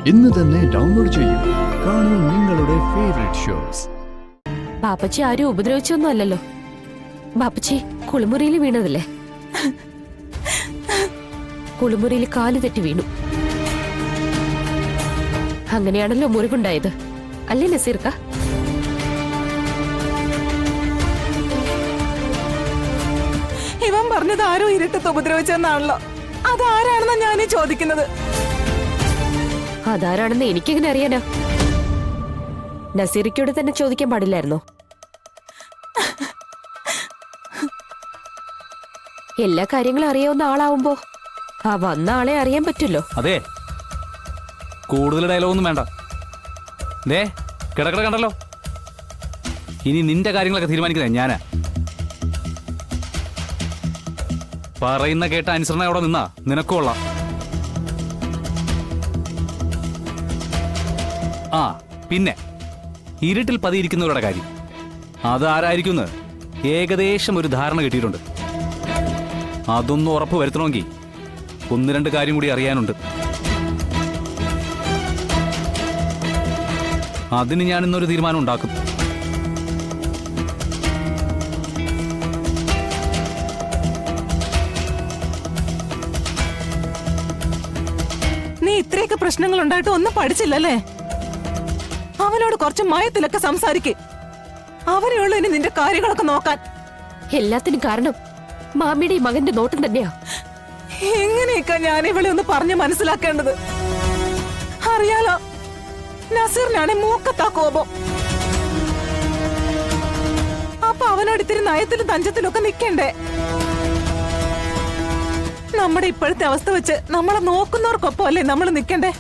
ഇന്ന് തന്നെ ഡൗൺലോഡ് ചെയ്യൂ. കാണൂ നിങ്ങളുടെ ഫേവറേറ്റ് ഷോസ്. ബാപ്പച്ചി ആരും ഉപദ്രവിച്ചൊന്നും അല്ലല്ലോ. ബാപ്പച്ചി കുളിമുറിയിൽ വീണതല്ലേ? കുളിമുറിയിൽ കാല് തെറ്റി വീണു. അങ്ങനെയാണല്ലോ മുറിവുണ്ടായത് അല്ലേ നസീർക്ക? ഇവൻ പറഞ്ഞത് ആരോ ഇരുട്ടത്ത് ഉപദ്രവിച്ചെന്നാണല്ലോ. അതാരാണെന്നാ ഞാനീ ചോദിക്കുന്നത്. അതാരാണെന്ന് എനിക്കെങ്ങനെ അറിയാനാ? നസീറിക്കോട് തന്നെ ചോദിക്കാൻ പാടില്ലായിരുന്നോ? എല്ലാ കാര്യങ്ങളും അറിയാവുന്ന ആളാവുമ്പോ ആ വന്ന ആളെ അറിയാൻ പറ്റുമല്ലോ. അതെ, കൂടുതൽ ഡയലോഗൊന്നും വേണ്ട. ദേ കിടക്കട കണ്ടല്ലോ. ഇനി നിന്റെ കാര്യങ്ങളൊക്കെ തീരുമാനിക്കുന്നത് ഞാനാ. പറയുന്ന കേട്ട അനുസരണ അവിടെ നിന്നാ നിനക്കും കൊള്ളാം. ആ പിന്നെ ഇരുട്ടിൽ പതിയിരിക്കുന്നവരുടെ കാര്യം അതാരായിരിക്കും ഏകദേശം ഒരു ധാരണ കിട്ടിയിട്ടുണ്ട്. അതൊന്നും ഉറപ്പ് വരുത്തണമെങ്കിൽ ഒന്ന് രണ്ട് കാര്യം കൂടി അറിയാനുണ്ട്. അതിന് ഞാൻ ഇന്നൊരു തീരുമാനം ഉണ്ടാക്കും. നീ ഇത്രയൊക്കെ പ്രശ്നങ്ങൾ ഉണ്ടായിട്ട് ഒന്നും പഠിച്ചില്ലല്ലേ? അവനോട് കുറച്ച് മയത്തിലൊക്കെ സംസാരിക്ക്. അവനെയുള്ളൂ ഇനി നിന്റെ കാര്യങ്ങളൊക്കെ നോക്കാൻ. എല്ലാത്തിനും കാരണം മാമിയുടെ ഈ മകന്റെ നോട്ടം തന്നെയാ. എങ്ങനെയൊക്കെ ഞാൻ ഇവളെ ഒന്ന് പറഞ്ഞ് മനസ്സിലാക്കേണ്ടത്? അറിയാലോ, നസീറിനാണ് മൂക്കത്താ കോപം. അപ്പൊ അവനോട് ഇത്തിരി നയത്തിലും തഞ്ചത്തിലും ഒക്കെ നിക്കണ്ടേ? നമ്മുടെ ഇപ്പോഴത്തെ അവസ്ഥ വെച്ച് നമ്മളെ നോക്കുന്നവർക്കൊപ്പം അല്ലേ നമ്മൾ നിക്കണ്ടേ?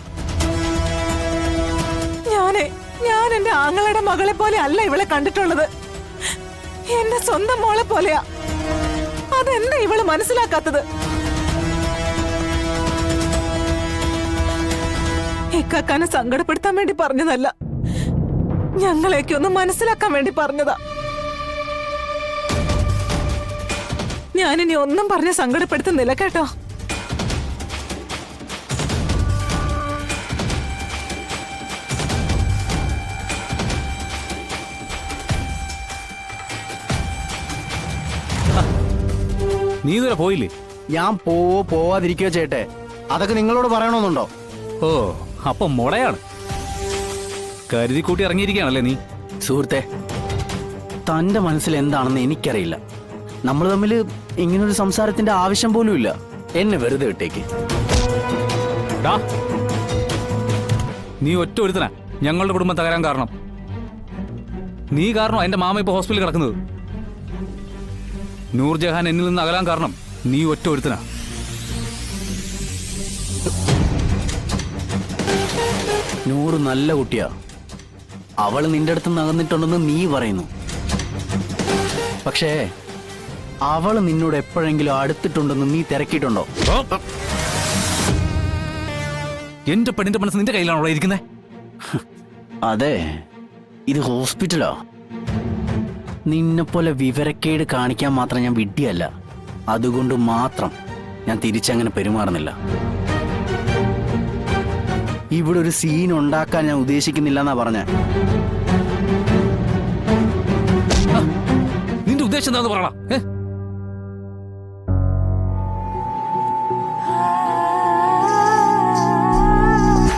ഞാൻ എന്റെ ആങ്ങളുടെ മകളെ പോലെ അല്ല ഇവളെ കണ്ടിട്ടുള്ളത്. എന്റെ സ്വന്തം മോളെ പോലെയാ. അതെന്താ ഇവള് മനസ്സിലാക്കാത്തത്? ഇക്കാക്കാനെ സങ്കടപ്പെടുത്താൻ വേണ്ടി പറഞ്ഞതല്ല, ഞങ്ങളെയൊക്കെ ഒന്ന് മനസ്സിലാക്കാൻ വേണ്ടി പറഞ്ഞതാ. ഞാനിനി ഒന്നും പറഞ്ഞ് സങ്കടപ്പെടുത്തുന്നില്ല കേട്ടോ. നീ ഇതുവരെ പോയില്ലേ? ഞാൻ പോവാതിരിക്കോ ചേട്ടെ? അതൊക്കെ നിങ്ങളോട് പറയണമെന്നുണ്ടോ? ഓ, അപ്പൊ മുളയാണ്. കരുതി കൂട്ടി ഇറങ്ങിയിരിക്കുകയാണല്ലേ നീ? സുഹൃത്തെ, തന്റെ മനസ്സിൽ എന്താണെന്ന് എനിക്കറിയില്ല. നമ്മൾ തമ്മിൽ ഇങ്ങനൊരു സംസാരത്തിന്റെ ആവശ്യം പോലും ഇല്ല. എന്നെ വെറുതെ വിട്ടേക്ക്. നീ ഒറ്റ ഒരുത്തനാ ഞങ്ങളുടെ കുടുംബം തകരാൻ കാരണം. നീ കാരണം എന്റെ മാമ ഇപ്പൊ ഹോസ്പിറ്റലിൽ കിടക്കുന്നത്. നൂർജഹാൻ എന്നിൽ നിന്ന് അകലാൻ കാരണം നീ ഒറ്റ ഒരുത്തനാ. നൂറ് നല്ല കുട്ടിയാ. അവള് നിന്റെ അടുത്ത് നകന്നിട്ടുണ്ടെന്ന് നീ പറയുന്നു. പക്ഷേ അവള് നിന്നോട് എപ്പോഴെങ്കിലും അടുത്തിട്ടുണ്ടെന്ന് നീ തിരക്കിയിട്ടുണ്ടോ? എന്റെ പെണ്ണിന്റെ മനസ്സ് നിന്റെ കയ്യിലാണോ അവിടെ ഇരിക്കുന്നത്? അതെ, ഇത് ഹോസ്പിറ്റലാ. നിന്നെപ്പോലെ വിവരക്കേട് കാണിക്കാൻ മാത്രം ഞാൻ വിഡ്ഢിയല്ല. അതുകൊണ്ട് മാത്രം ഞാൻ തിരിച്ചങ്ങനെ പെരുമാറുന്നില്ല. ഇവിടെ ഒരു സീൻ ഉണ്ടാക്കാൻ ഞാൻ ഉദ്ദേശിക്കുന്നില്ല എന്നാ പറഞ്ഞ. നിന്റെ ഉദ്ദേശം എന്താന്ന് പറയണം.